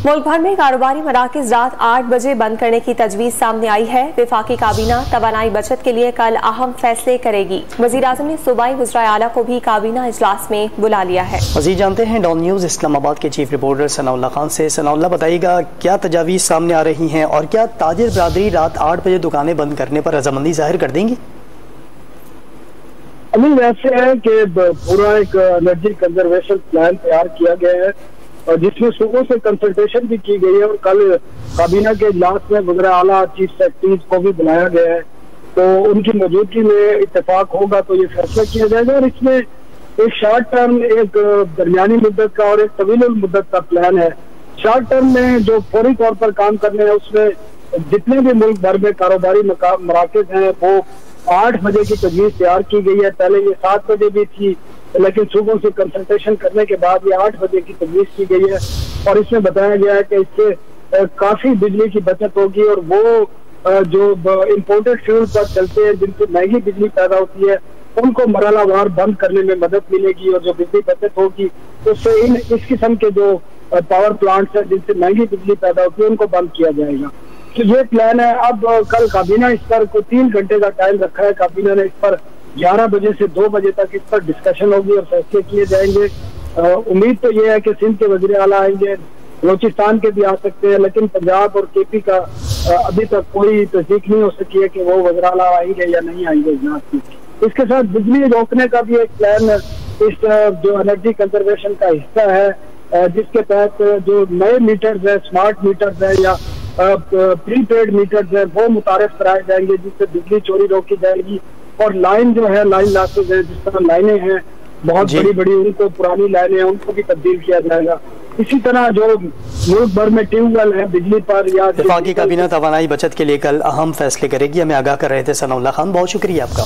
मुल्क भर में कारोबारी मराकज़ रात 8 बजे बंद करने की तजवीज़ सामने आई है। वफाकी काबीना तवानाई बचत के लिए कल अहम फैसले करेगी। वज़ीर-ए-आज़म ने सूबाई वज़राए आला को भी काबीना इजलास में बुला लिया है। मज़ीद जानते हैं डॉन न्यूज़ इस्लामाबाद के चीफ रिपोर्टर सनाउल्लाह खान से। सनाउल्लाह, बताइएगा क्या तजावीज़ सामने आ रही हैं और क्या ताजिर बरादरी रात 8 बजे दुकानें बंद करने पर रजामंदी जाहिर कर देंगी? अमीन, ऐसे है कि पूरा एक एनर्जी कंजर्वेशन प्लान तैयार किया गया है और जिसमें सूबों से कंसल्टेशन भी की गई है और कल काबीना के इजलास में वज़ीर आला चीफ सेक्रेटरी को भी बुलाया गया है, तो उनकी मौजूदगी में इत्तेफाक होगा तो ये फैसला किया जाएगा। और इसमें एक शॉर्ट टर्म, एक दरमियानी मुद्दत का और एक तवील मुद्दत का प्लान है। शॉर्ट टर्म में जो फौरी तौर पर काम करने हैं उसमें जितने भी मुल्क भर में कारोबारी मराकज़ हैं वो 8 बजे की तजवीज़ तैयार की गई है। पहले ये 7 बजे भी थी, लेकिन सूबों से कंसल्टेशन करने के बाद ये 8 बजे की तजवीज़ की गई है और इसमें बताया गया है कि इससे काफी बिजली की बचत होगी और वो जो इम्पोर्टेड फ्यूल पर चलते हैं जिनसे महंगी बिजली पैदा होती है उनको मरहलावार बंद करने में मदद मिलेगी और जो बिजली बचत होगी उससे इस किस्म के जो पावर प्लांट्स हैं जिनसे महंगी बिजली पैदा होती है उनको बंद किया जाएगा। तो ये प्लान है। अब कल काबीना इस पर कोई 3 घंटे का टाइम रखा है। काबीना ने इस पर 11 बजे से 2 बजे तक इस पर डिस्कशन होगी और फैसले किए जाएंगे। उम्मीद तो ये है कि सिंध के वज़ीर आला आएंगे, बलोचिस्तान के भी आ सकते हैं, लेकिन पंजाब और केपी का अभी तक कोई तस्दीक नहीं हो सकी है कि वो वज़ीर आला आएंगे या नहीं आएंगे इजलास में। इसके साथ बिजली रोकने का भी एक प्लान इस जो एनर्जी कंजर्वेशन का हिस्सा है, जिसके तहत जो नए मीटर्स है, स्मार्ट मीटर्स है या प्रीपेड मीटर्स है वो मुतारिफ कराए जाएंगे जिससे बिजली चोरी रोकी जाएगी। और लाइन जो है, लाइन लॉसेज है, जिस तरह लाइनें हैं बहुत बड़ी बड़ी, उनको पुरानी लाइनें हैं उनको भी तब्दील किया जाएगा। इसी तरह जो मुल्क भर में ट्यूबवेल है बिजली पर या वफाकी काबीना तवानाई बचत के लिए कल अहम फैसले करेगी। हमें आगाह कर रहे थे सनाउल्लाह खान, बहुत शुक्रिया आपका।